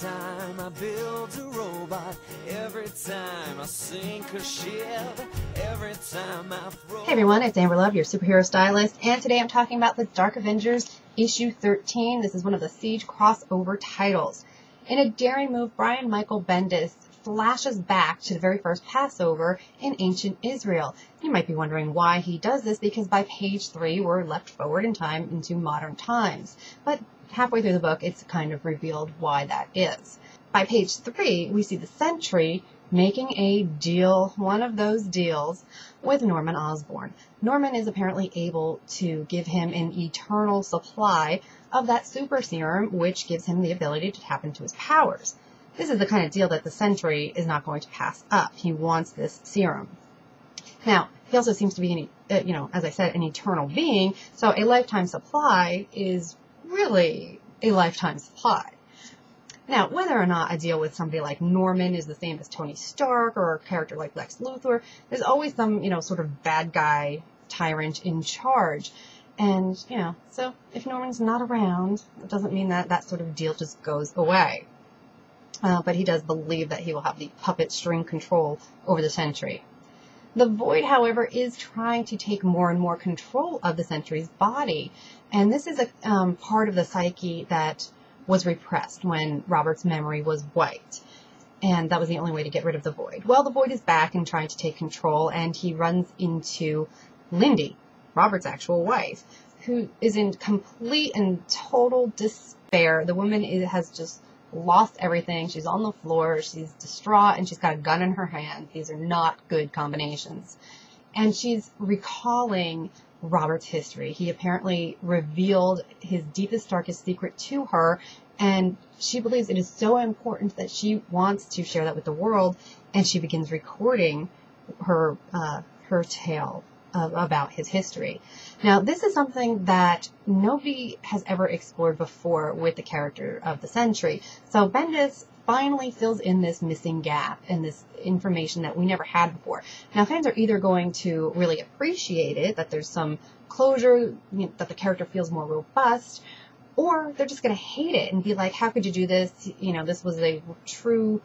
time I build a robot, every time I sink a ship, every time I throw... Hey everyone, it's Amber Love, your superhero stylist, and today I'm talking about the Dark Avengers issue 13. This is one of the Siege crossover titles. In a daring move, Brian Michael Bendis flashes back to the very first Passover in ancient Israel. You might be wondering why he does this, because by page 3 we're left forward in time into modern times. But halfway through the book it's kind of revealed why that is. By page 3 we see the Sentry making a deal, one of those deals, with Norman Osborn. Norman is apparently able to give him an eternal supply of that super serum, which gives him the ability to tap into his powers. This is the kind of deal that the Sentry is not going to pass up. He wants this serum. Now, he also seems to be, as I said, an eternal being, so a lifetime supply is really a lifetime supply. Now, whether or not a deal with somebody like Norman is the same as Tony Stark or a character like Lex Luthor, there's always some, sort of bad guy tyrant in charge. And, so if Norman's not around, it doesn't mean that that sort of deal just goes away. But he does believe that he will have the puppet string control over the Sentry. The Void, however, is trying to take more and more control of the Sentry's body. And this is a part of the psyche that was repressed when Robert's memory was wiped. And that was the only way to get rid of the Void. Well, the Void is back and trying to take control, and he runs into Lindy, Robert's actual wife, who is in complete and total despair. The woman has just lost everything. She's on the floor, she's distraught, and she's got a gun in her hand. These are not good combinations. And she's recalling Robert's history. He apparently revealed his deepest, darkest secret to her, and she believes it is so important that she wants to share that with the world, and she begins recording her tale about his history. Now, this is something that nobody has ever explored before with the character of the Sentry. So Bendis finally fills in this missing gap and this information that we never had before. Now, fans are either going to really appreciate it, that there's some closure, that the character feels more robust, or they're just going to hate it and be like, how could you do this? This was a true,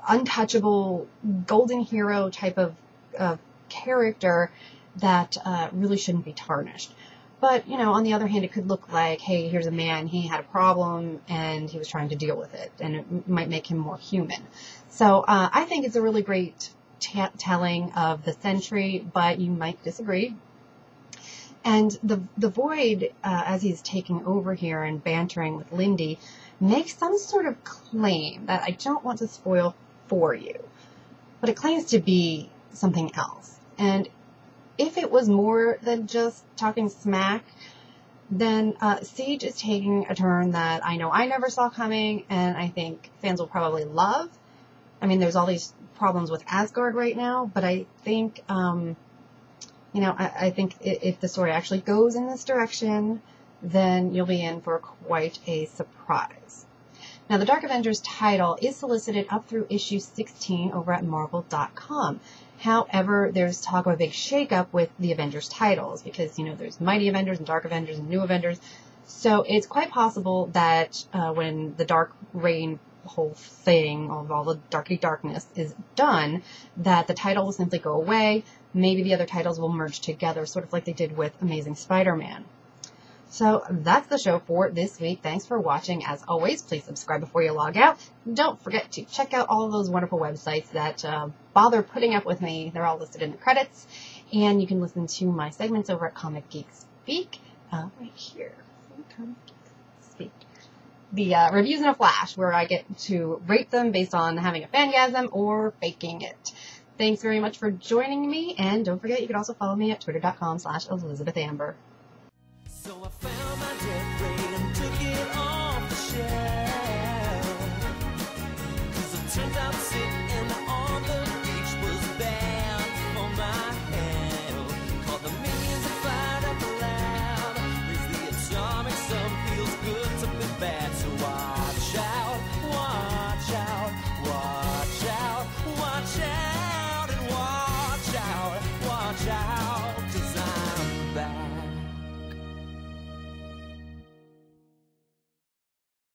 untouchable, golden hero type of character that really shouldn't be tarnished. But, on the other hand, it could look like, hey, here's a man, he had a problem, and he was trying to deal with it, and it might make him more human. So I think it's a really great telling of the Sentry, but you might disagree. And the Void, as he's taking over here and bantering with Lindy, makes some sort of claim that I don't want to spoil for you. But it claims to be something else. And if it was more than just talking smack, then Siege is taking a turn that I know I never saw coming, and I think fans will probably love. I mean, there's all these problems with Asgard right now, but I think, I think if the story actually goes in this direction, then you'll be in for quite a surprise. Now, the Dark Avengers title is solicited up through issue 16 over at Marvel.com. However, there's talk of a big shakeup with the Avengers titles because, there's Mighty Avengers and Dark Avengers and New Avengers. So it's quite possible that when the Dark Reign whole thing of all the darkness is done, that the title will simply go away. Maybe the other titles will merge together, sort of like they did with Amazing Spider-Man. So that's the show for this week. Thanks for watching. As always, please subscribe before you log out. Don't forget to check out all of those wonderful websites that bother putting up with me. They're all listed in the credits. And you can listen to my segments over at Comic Geek Speak. Right here. Comic Geek Speak. The reviews in a flash, where I get to rate them based on having a fangasm or faking it. Thanks very much for joining me. And don't forget, you can also follow me at twitter.com/ElizabethAmber.